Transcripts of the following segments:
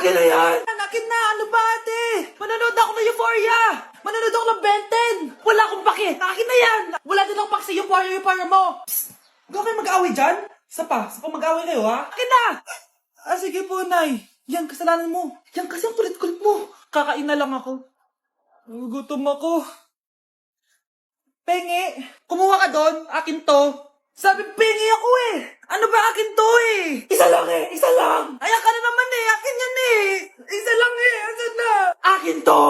Akin na yan! Akin na! Ano ba ate? Manonood ako ng Euphoria! Manonood ako ng Ben 10! Wala akong pake! Akin na yan! Wala din akong pake sa Euphoria mo! Psst! Huwag kayo mag-away dyan? Isa pa mag-away kayo ha? Akin na! Sige po, Nay. Yan, kasalanan mo. Yan kasi ang kulit-kulit mo. Kakain na lang ako. Gutom ako. Pengi, kumuha ka doon. Akin to. Sabi, pengi ako eh. Ano ba akin to eh? Isa lang eh. Isa lang. Ayan ka na naman eh. Akin yan eh. Isa lang eh. Asan na? Akin to.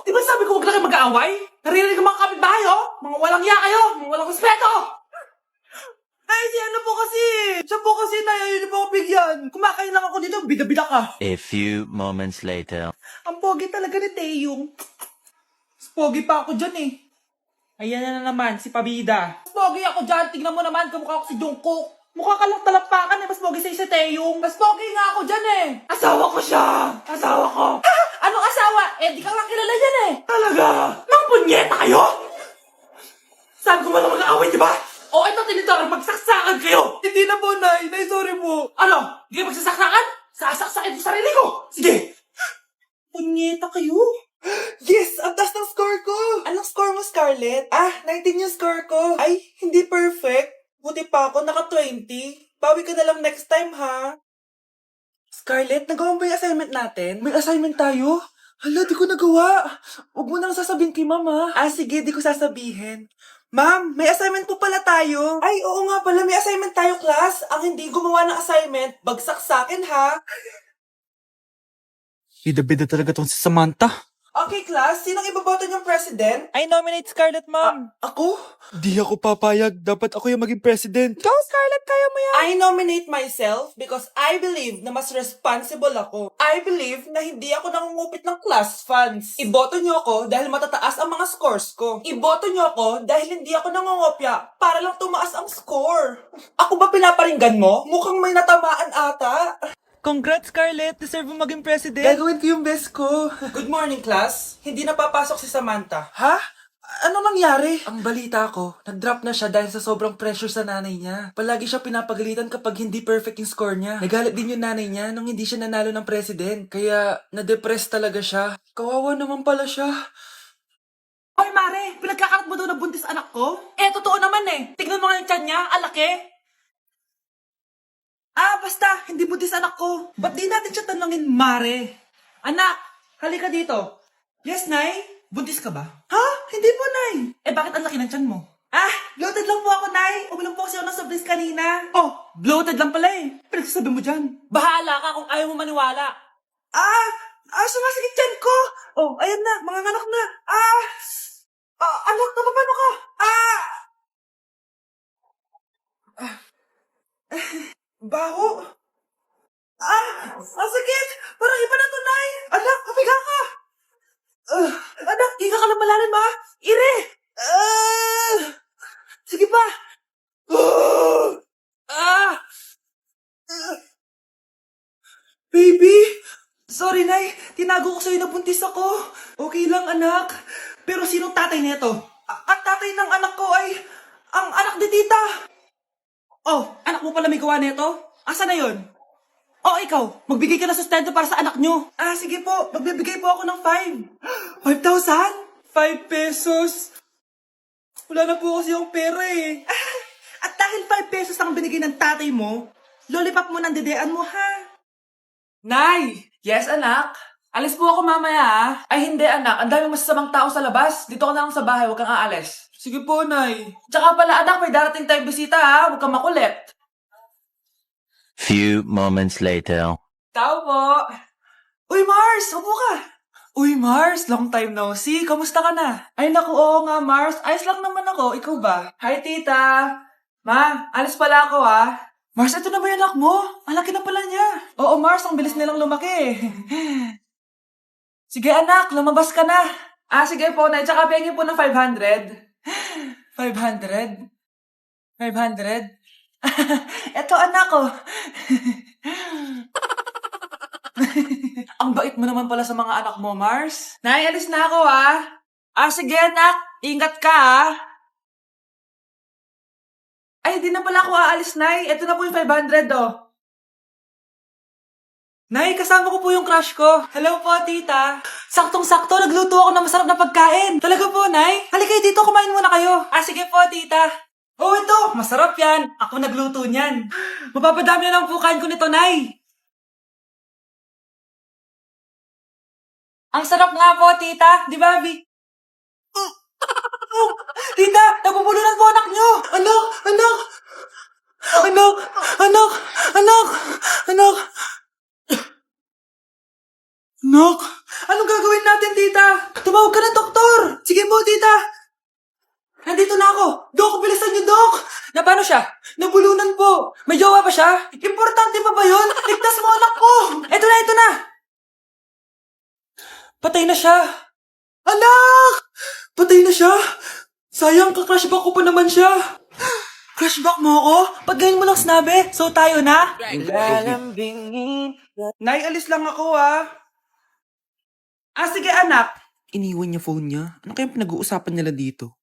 Di ba sabi ko huwag lang kayo mag-aaway? Naririnig ang mga kapitbahay oh. Mga walang iya kayo. Mga walang respeto. Ay, si ano po kasi. Siya po kasi yun po ako bigyan. Kumakain lang ako dito. Bida-bida ka. A few moments later. Ang pogi talaga ni Taeyong. Mas pogi pa ako dyan eh. Ayan na naman, si Pabida. Mas pogi ako dyan. Tingnan mo naman, kamukha ako si Jungkook. Mukha ka lang talampakan eh. Mas pogi sa'yo si Taeyong. Mas pogi nga ako dyan eh. Asawa ko siya. Asawa ko. Anong asawa? Eh, di ka nga kilala yan eh. Talaga? Mga punyeta kayo? Saan ko man lang mag-aaway, di ba? O, ito tinitawag, magsaksakan kayo. Hindi na po, Nay. Nay, sorry po. Ano? Hindi kayo magsasaksakan? Sasaksakin ko sarili ko. Sige. Punyeta kayo. Yes! Ang taas ng score ko! Anong score mo, Scarlett? 19 yung score ko. Ay, hindi perfect. Buti pa ako, naka 20. Bawi ka na lang next time, ha? Scarlett, nagawa mo ba yung assignment natin? May assignment tayo? Hala, di ko nagawa. Huwag mo nang sasabihin kay Mama. Sige, di ko sasabihin. Ma'am, may assignment po pala tayo. Ay, oo nga pala, may assignment tayo, class. Ang hindi gumawa ng assignment, bagsak sa akin, ha? Bida-bida talaga tong si Samantha. Okay, class. Sinong iboboto niyong president? I nominate Scarlett, ma'am. Ako? Di ako papayag. Dapat ako yung maging president. Ikaw, Scarlett, kaya mo yan. I nominate myself because I believe na mas responsible ako. I believe na hindi ako nangungupit ng class funds. Iboto niyo ako dahil matataas ang mga scores ko. Iboto niyo ako dahil hindi ako nangungopya para lang tumaas ang score. Ako ba pinaparinggan mo? Mukhang may natamaan ata. Congrats, Scarlett. Deserve mo maging president. Gagawin ko yung best ko. Good morning, class. Hindi na papasok si Samantha. Ha? Ano nangyari? Ang balita ko, nag-drop na siya dahil sa sobrang pressure sa nanay niya. Palagi siya pinapagalitan kapag hindi perfect yung score niya. Nagalit din yung nanay niya nung hindi siya nanalo ng president. Kaya, na-depress talaga siya. Kawawa naman pala siya. Hoy, Mare! Pinagkakarat mo daw na buntis anak ko? Totoo naman eh. Tignan mo nga yung tiyan niya, alaki. Basta, hindi buntis anak ko. Ba't di natin siya tanongin, Mare? Anak, halika dito. Yes, Nay? Buntis ka ba? Ha? Hindi po, Nay. Bakit ang laki ng tiyan mo? Bloated lang po ako, Nay. Uminom po kasi ako ng soft kanina. Oh, bloated lang pala eh. Pinagsasabi mo dyan. Bahala ka kung ayaw mo maniwala. Sumasakit tiyan ko. Oh, ayan na, mga anak na. Anak, napapano ka? Baho. Sakit! Parang iba na to, Nay! Anak, papiga ka! Anak, higa ka lang malalim, ha? Ire! Sige pa! Baby! Sorry, Nay. Tinago ko sa'yo na buntis ako. Okay lang, anak. Pero sinong tatay nito? Ang tatay ng anak ko ay ang anak ni tita. Oh, anak mo pala may gawa nito? Asa na yon? Oh, ikaw, magbigay ka ng sustento para sa anak nyo. Sige po, magbibigay po ako ng 5. 5,000? 5 pesos? Wala na po kasi yung pera eh. At dahil 5 pesos ang binigay ng tatay mo, lollipop mo ng dedean mo, ha? Nay! Yes, anak? Alis po ako mamaya, ha? Ay, hindi, anak. Ang daming masasamang tao sa labas. Dito ka na lang sa bahay. Huwag kang aalis. Sige po, Nay. Tsaka pala, anak, may darating tayong bisita, ha? Huwag kang makulit. Few moments later. Tao po. Uy, Mars! Upo ka! Uy, Mars, long time no see. Kamusta ka na? Ay, naku, oo nga, Mars. Ayos lang naman ako. Ikaw ba? Hi, tita. Ma, alis pala ako, ha? Mars, ito na ba yung anak mo? Ang laki na pala niya. Oo, Mars, ang bilis nilang lumaki. Sige, anak, lumabas ka na. Sige po, Nay. Tsaka pengin po ng 500. 500? 500? Eto, anak ko. Ang bait mo naman pala sa mga anak mo, Mars. Nay, alis na ako, ha? Sige, anak. Ingat ka, ha? Ay, di na pala ako aalis, Nay. Ito na po yung 500, oh. Nay, kasama ko po yung crush ko. Hello po, tita. Saktong-sakto, nagluto ako ng masarap na pagkain. Talaga po, Nay? Halika kayo dito, kumain muna kayo. Ah, sige po, tita. Oh, ito, masarap yan. Ako nagluto niyan. Mapapadami na lang po kain ko nito, Nay. Ang sarap nga po, tita. Di ba, Vi? Tita, nabubulunan po anak nyo. Anak, anak. Anak, anak, anak, anak. Anak, anong gagawin natin, tita? Tumawag ka ng doktor. Sige po, tita. Nandito na ako. Dok, bilisan niyo, Dok. Na paano siya? Nabulunan po. May jowa ba siya? Importante pa ba yun? Ligtas mo anak ko. Ito na, ito na. Patay na siya. Anak! Patay na siya. Sayang, kakrashback ko pa naman siya. Crashback mo ako? Ba't ganyan mo lang sinabi? So tayo na? Nay, alis lang ako Ah, sige anak. Iniwan niya phone niya? Ano kayang pinag-uusapan nila dito?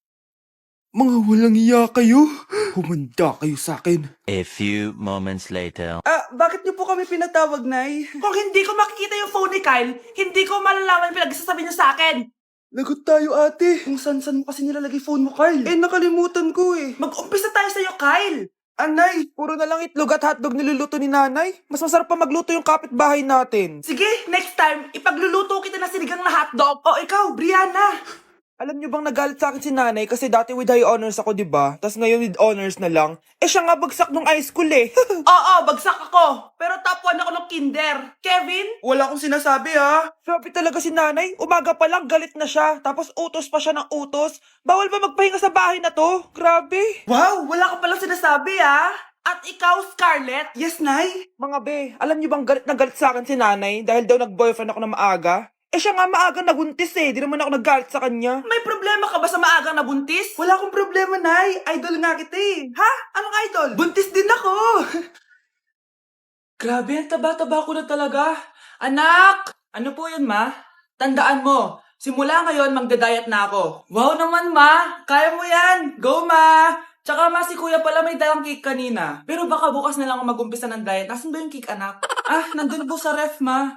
Mga walang iya kayo. Humanda kayo sa akin. A few moments later. Bakit niyo po kami pinatawag, Nay? Kung hindi ko makikita yung phone ni Kyle, hindi ko malalaman pinagsasabi niyo sa akin. Lagot tayo ate. Kung san-san mo kasi nilalagay phone mo, Carl. Nakalimutan ko eh. Mag-umpisa tayo sa'yo, Kyle. Anay, puro na lang itlog at hotdog niluluto ni nanay. Mas masarap pa magluto yung kapitbahay natin. Sige, next time, ipagluluto kita na sinigang na hotdog. O ikaw, Brianna. Alam niyo bang nagalit sa akin si nanay kasi dati with high honors ako, di ba? Tapos ngayon with honors na lang. Siya nga bagsak nung high school eh. Oo, bagsak ako. Pero top 1 ako ng kinder. Kevin? Wala akong sinasabi ha. Sabi talaga si nanay, umaga pa lang galit na siya. Tapos utos pa siya ng utos. Bawal ba magpahinga sa bahay na to? Grabe. Wow, wala ka palang sinasabi At ikaw, Scarlett? Yes, Nay. Mga be, alam niyo bang galit na galit sa akin si nanay dahil daw nag-boyfriend ako na maaga? Siya nga maagang nabuntis eh. Di naman ako nagalit sa kanya. May problema ka ba sa maagang nabuntis? Wala akong problema, Nay. Idol nga kita eh. Ha? Anong idol? Buntis din ako. Grabe, ang taba-taba ko na talaga. Anak! Ano po yun, Ma? Tandaan mo, simula ngayon magda-diet na ako. Wow naman, Ma! Kaya mo yan! Go, Ma! Tsaka Ma, si Kuya pala may dalang cake kanina. Pero baka bukas na lang ako mag-umpisa ng diet. Nasaan ba yung cake, anak? Nandun po sa ref, Ma.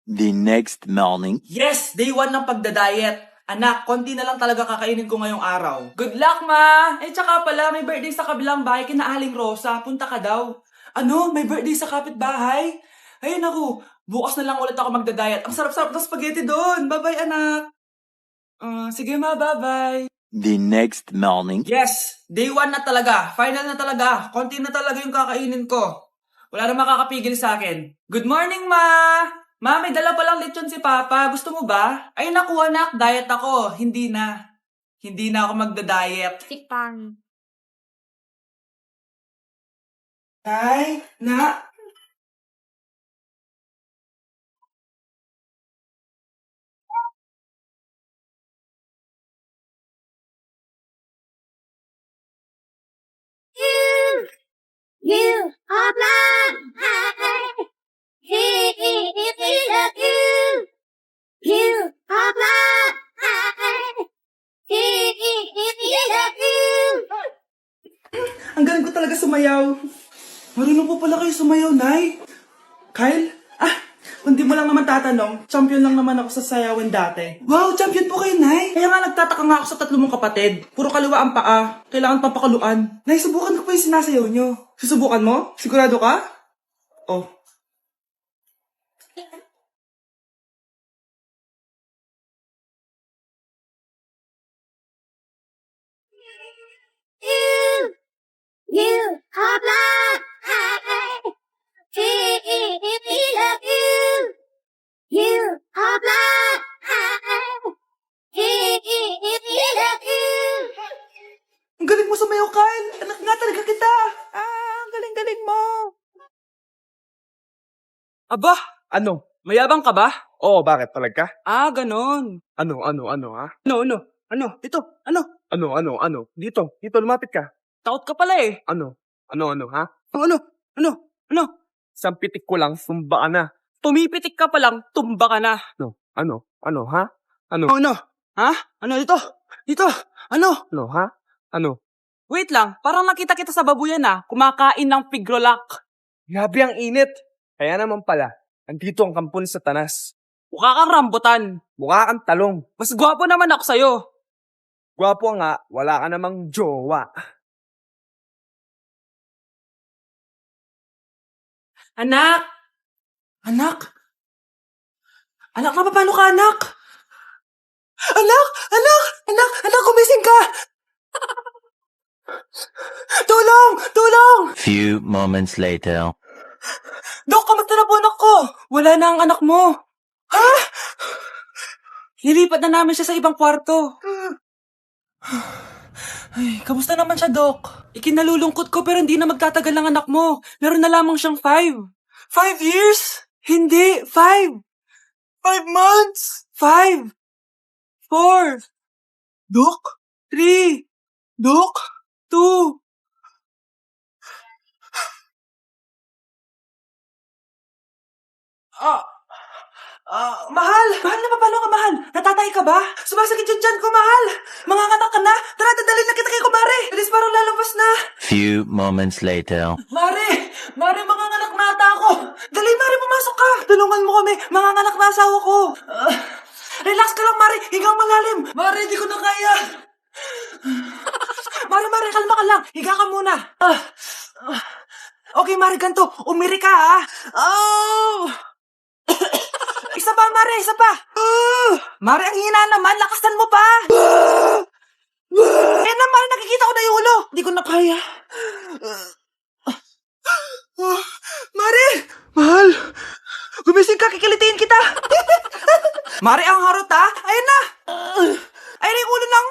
The next morning. Yes! Day 1 ng pagda-diet. Anak, konti na lang talaga kakainin ko ngayong araw. Good luck, Ma! Tsaka pala, may birthday sa kabilang bahay kina Aling Rosa. Punta ka daw. Ano? May birthday sa kapitbahay? Ayun ako. Bukas na lang ulit ako magda-diet. Ang sarap-sarap ng spaghetti doon. Bye-bye, anak. Sige, Ma. Bye-bye. The next morning. Yes! Day 1 na talaga. Final na talaga. Konti na talaga yung kakainin ko. Wala na makakapigil sa akin. Good morning, Ma! Ma, may dala palang lechon si Papa. Gusto mo ba? Ay, naku anak. Diet ako. Hindi na. Hindi na ako magda-diet. Tikpan. Ay, na. You are mine. You are mine. Ang galing ko talaga sumayaw. Marunong po pala kayo sumayaw, Nay. Kyle? Kung di mo lang naman tatanong, champion lang naman ako sa sayawan dati. Wow, champion po kayo, Nay. Kaya nga nagtataka nga ako sa tatlo mong kapatid. Puro kaliwa ang paa. Kailangan pampakaluan. Nay, subukan ko pa yung sinasayaw nyo. Susubukan mo? Sigurado ka? Oh. You are mine. You are mine. Ang galing mo sumayaw, Kyle. Anak nga talaga kita. Ang galing-galing mo. Aba, ano? Mayabang ka ba? Oo, bakit? Talaga? Ganon. Ano, ha? Ano? Ito, ano? Ano? Dito, lumapit ka. Takot ka pala eh. Ano, ha? Ano? Isang pitik ko lang, sumba ka na. Pumipitik ka pa lang, tumba ka na. Ano, ha? Ano, Ano? Ha? Ano dito? Dito? Ano? ha? Ano? Wait lang, parang nakita kita sa babuyan kumakain ng pigrolak. Grabe ang init. Kaya naman pala, Andito ang kampon sa tanas. Mukha kang rambutan. Mukha kang talong. Mas gwapo naman ako sa'yo. Gwapo nga, wala ka namang jowa. Anak! Anak! Anak, paano ka, anak? Anak! Anak! Anak! Anak, gumising ka! Tulong! Tulong! Few moments later. Dok, kamusta na po anak ko? Wala na ang anak mo. Ha? Nilipat na namin siya sa ibang kwarto. Ay, kamusta naman siya, Dok? Ikinalulungkot ko pero hindi na magtatagal ang anak mo. Meron na lamang siyang 5. 5 years? Hindi, 5. 5 months? 5. 4. Dok? 3. Dok? 2. Mahal! Mahal na paano ka, mahal? Natatay ka ba? Sumasakit yung tiyan ko, mahal! Manganganak ka na? Tara, dadalhin na kita kay kumare! Bilis parang lalabas na! Few moments later. Mare! Mare, manganganak na ata ako! Dali, Mare, pumasok ka! Tulungan mo kami! Manganganak na asawa ko! Relax ka lang, Mare! Higang malalim! Mare, di ko na kaya! Mare, kalma ka lang! Higa ka muna! Okay, Mare, ganito. Umiri ka, ha? Oh! Isa pa, Mare, isa pa! Mare, ang hina naman. Lakasan mo pa! Eh na, Mare, nakikita ko na yung ulo. Di ko na kaya. Mare! Mahal! Gumising ka, kikilitiin kita! Mare, ang harot, ha? Ayun na! Ayun na yung ulo ng